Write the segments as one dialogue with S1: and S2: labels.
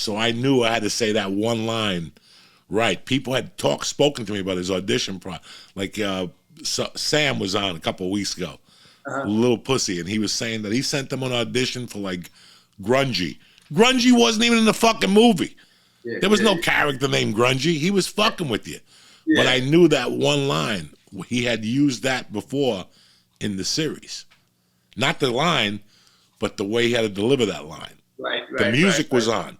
S1: So I knew I had to say that one line right. People had spoken to me about his audition like Sam was on a couple of weeks ago, Little Pussy, and he was saying that he sent them an audition for like Grungy. Grungy wasn't even in the fucking movie.
S2: Yeah,
S1: there was no character named Grungy. He was fucking with you.
S2: Yeah.
S1: But I knew that one line. He had used that before in the series. Not the line, but the way he had to deliver that line.
S2: Right.
S1: The music was on.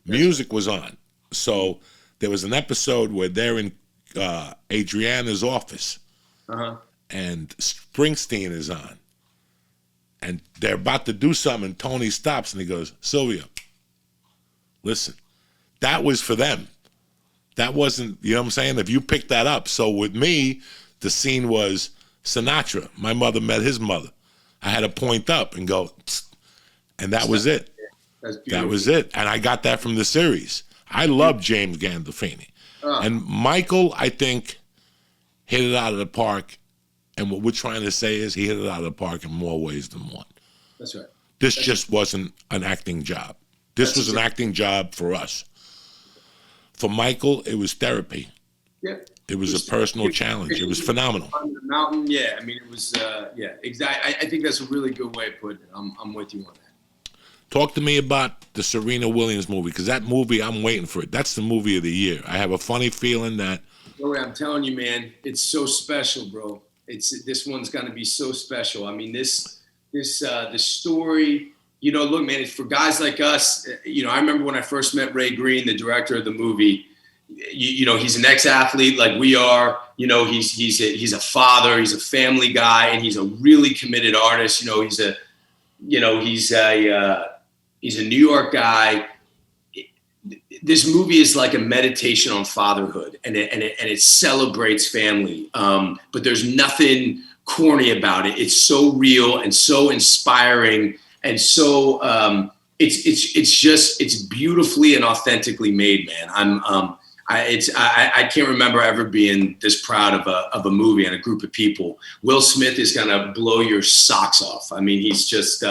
S1: Music was on. So there was an episode where they're in Adriana's office, and Springsteen is on, and they're about to do something, and Tony stops and he goes, Sylvia, listen, that was for them. That wasn't, you know what I'm saying? If you picked that up. So with me, the scene was Sinatra. My mother met his mother. I had to point up and go, psst, and that was it. That was it. And I got that from the series. I love James Gandolfini. And Michael, I think, hit it out of the park. And what we're trying to say is he hit it out of the park in more ways than one.
S2: That's right.
S1: This just wasn't an acting job. This was an acting job for us. For Michael, it was therapy.
S2: Yeah.
S1: It was a personal challenge. It was phenomenal.
S2: On the mountain, yeah. I mean, it was, exactly. I think that's a really good way of putting it. I'm with you on that.
S1: Talk to me about the Serena Williams movie, because that movie, I'm waiting for it. That's the movie of the year. I have a funny feeling that.
S2: Joey, I'm telling you, man, it's so special, bro. This one's gonna be so special. I mean, the story. You know, look, man, it's for guys like us. You know, I remember when I first met Ray Green, the director of the movie. You know, he's an ex-athlete like we are. You know, he's a father, he's a family guy, and he's a really committed artist. You know, he's a New York guy. This movie is like a meditation on fatherhood, and it celebrates family. But there's nothing corny about it. It's so real and so inspiring, and so it's beautifully and authentically made, man. I can't remember ever being this proud of a movie and a group of people. Will Smith is gonna blow your socks off. I mean, he's just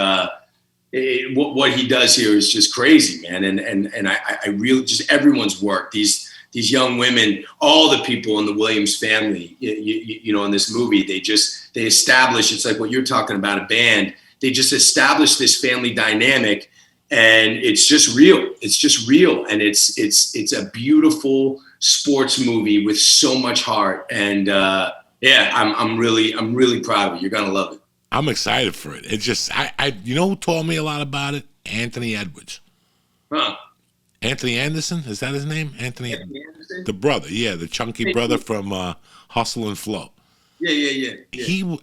S2: what he does here is just crazy, man. And I really just everyone's work. These young women, all the people in the Williams family, you know, in this movie, they establish. It's like what you're talking about, a band. They just establish this family dynamic. And it's just real. It's just real, and it's a beautiful sports movie with so much heart. And I'm really proud of it. You're gonna love it.
S1: I'm excited for it. It's just you know who told me a lot about it? Anthony Edwards. Anthony Anderson, is that his name? Anthony Anderson? The brother, yeah, the chunky brother from Hustle and Flow.
S2: Yeah.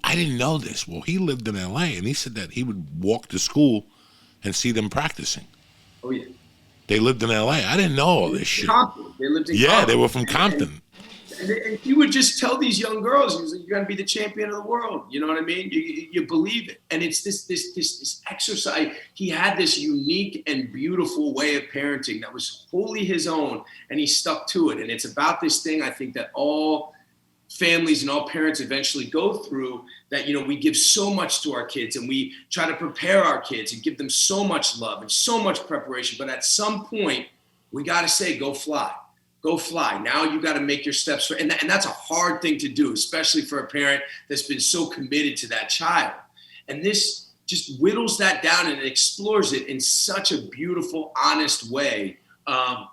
S1: I didn't know this. Well, he lived in LA, and he said that he would walk to school and see them practicing.
S2: Oh, yeah.
S1: They lived in LA. I didn't know all this shit.
S2: Compton. They lived in Compton.
S1: Yeah, they were from Compton.
S2: And he would just tell these young girls, he was like, you're going to be the champion of the world. You know what I mean? You believe it. And it's this exercise. He had this unique and beautiful way of parenting that was wholly his own, and he stuck to it. And it's about this thing, I think, that all families and all parents eventually go through, that, you know, we give so much to our kids and we try to prepare our kids and give them so much love and so much preparation. But at some point, we got to say, go fly. Go fly. Now you got to make your steps. And that's a hard thing to do, especially for a parent that's been so committed to that child. And this just whittles that down and explores it in such a beautiful, honest way. And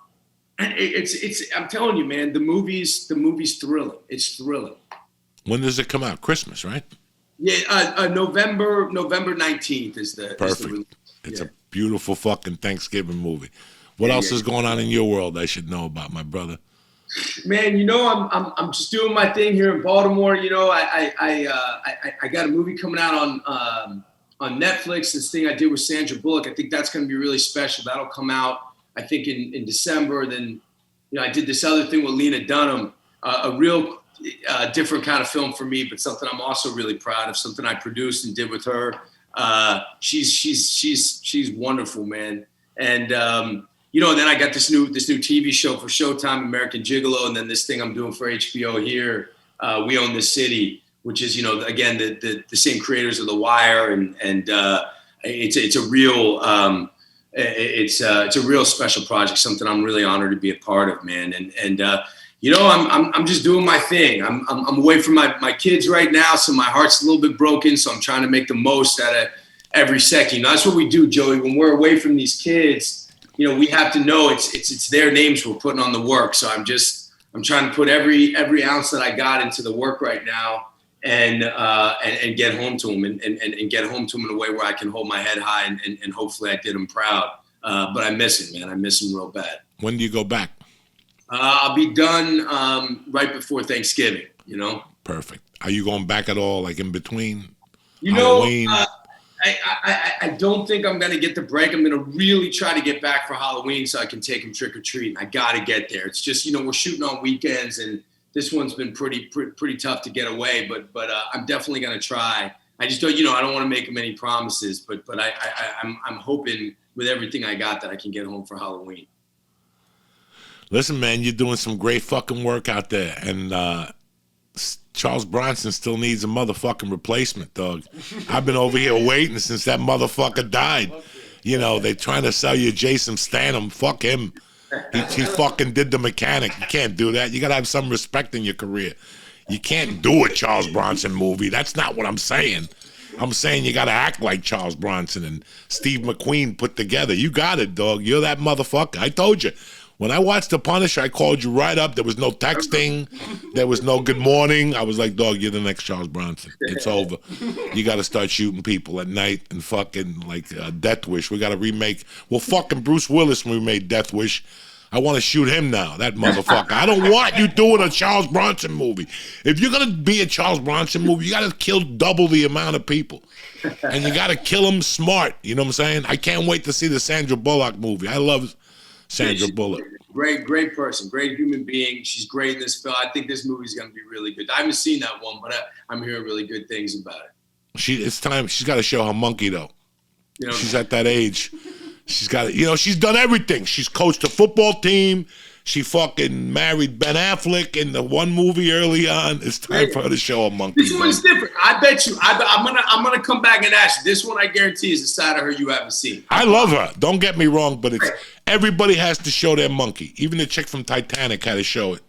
S2: I'm telling you, man, the movie's thrilling. It's thrilling.
S1: When does it come out? Christmas, right?
S2: Yeah, November 19th is the
S1: perfect.
S2: Is the release.
S1: It's a beautiful fucking Thanksgiving movie. What else is going on in your world I should know about, my brother?
S2: Man, you know, I'm just doing my thing here in Baltimore. You know, I got a movie coming out on Netflix. This thing I did with Sandra Bullock. I think that's going to be really special. That'll come out, I think, in December. Then, you know, I did this other thing with Lena Dunham, a real different kind of film for me, but something I'm also really proud of. Something I produced and did with her. She's wonderful, man. And you know, then I got this new TV show for Showtime, American Gigolo, and then this thing I'm doing for HBO here, We Own This City, which is, you know, again, the same creators of The Wire, and it's a real it's a real special project, something I'm really honored to be a part of, man. And you know, I'm just doing my thing. I'm away from my kids right now, so my heart's a little bit broken. So I'm trying to make the most out of every second. You know, that's what we do, Joey. When we're away from these kids, you know, we have to know it's their names we're putting on the work. So I'm trying to put every ounce that I got into the work right now, and get home to them, and get home to them in a way where I can hold my head high, and hopefully I did them proud. But I miss him, man. I miss him real bad.
S1: When do you go back?
S2: I'll be done right before Thanksgiving. You know.
S1: Perfect. Are you going back at all, like in between?
S2: You
S1: Halloween?
S2: know, I don't think I'm gonna get the break. I'm gonna really try to get back for Halloween so I can take him trick or treating. I gotta get there. It's just, you know, we're shooting on weekends, and this one's been pretty tough to get away. But I'm definitely gonna try. I just don't, you know, I don't want to make him any promises. But I'm hoping with everything I got that I can get home for Halloween.
S1: Listen, man, you're doing some great fucking work out there, and Charles Bronson still needs a motherfucking replacement, dog. I've been over here waiting since that motherfucker died. You know, they trying to sell you Jason Statham. Fuck him. He fucking did The Mechanic. You can't do that. You got to have some respect in your career. You can't do a Charles Bronson movie. That's not what I'm saying. I'm saying you got to act like Charles Bronson and Steve McQueen put together. You got it, dog. You're that motherfucker. I told you. When I watched The Punisher, I called you right up. There was no texting. There was no good morning. I was like, dog, you're the next Charles Bronson. It's over. You got to start shooting people at night and fucking like Death Wish. We got to remake. Well, fucking Bruce Willis when we made Death Wish. I want to shoot him now, that motherfucker. I don't want you doing a Charles Bronson movie. If you're going to be a Charles Bronson movie, you got to kill double the amount of people. And you got to kill them smart. You know what I'm saying? I can't wait to see the Sandra Bullock movie. I love Sandra Bullock.
S2: Great person, great human being. She's great in this film. I think this movie's going to be really good. I haven't seen that one, but I'm hearing really good things about it.
S1: It's time. She's got to show her monkey, though.
S2: You know,
S1: she's at that age. She's got, you know, she's done everything. She's coached a football team. She fucking married Ben Affleck in the one movie early on. It's time for her to show her monkey.
S2: This one's different. I bet you. I'm gonna come back and ask you. This one, I guarantee, is a side of her you haven't seen.
S1: I love her. Don't get me wrong, but it's everybody has to show their monkey. Even the chick from Titanic had to show it.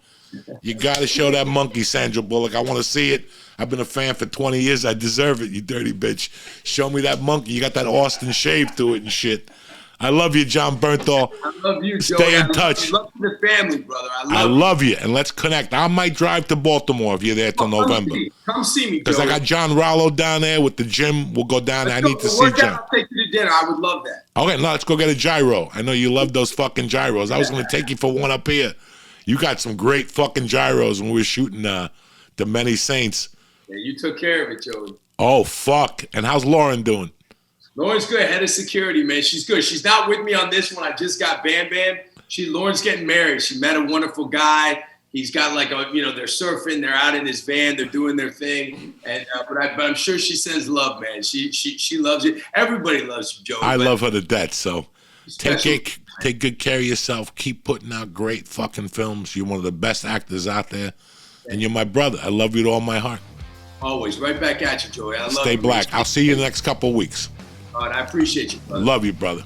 S1: You got to show that monkey, Sandra Bullock. I want to see it. I've been a fan for 20 years. I deserve it, you dirty bitch. Show me that monkey. You got that Austin shave to it and shit. I love you, Jon Bernthal.
S2: I love you, Joe.
S1: Stay in touch.
S2: I love the family, brother.
S1: I love you, and let's connect. I might drive to Baltimore if you're there till November.
S2: Come see me,
S1: because I got John Rollo down there with the gym. We'll go down there. I need to see John.
S2: I'll take you to dinner. I would love that.
S1: Okay, no, let's go get a gyro. I know you love those fucking gyros. I was going to take you for one up here. You got some great fucking gyros when we were shooting The Many Saints.
S2: Yeah, you took care of it, Joey.
S1: Oh, fuck. And how's Lauren doing?
S2: Lauren's good. Head of security, man. She's good. She's not with me on this one. I just got Bam Bam. Lauren's getting married. She met a wonderful guy. He's got like they're surfing. They're out in his van. They're doing their thing. And but I'm sure she sends love, man. She loves you. Everybody loves you, Joe.
S1: I love her to death. So take good care of yourself. Keep putting out great fucking films. You're one of the best actors out there, and you're my brother. I love you with all my heart.
S2: Always. Right back at you, Joey. I love you.
S1: Stay black. I'll see you in the next couple of weeks.
S2: All right, I appreciate you, brother.
S1: Love you, brother.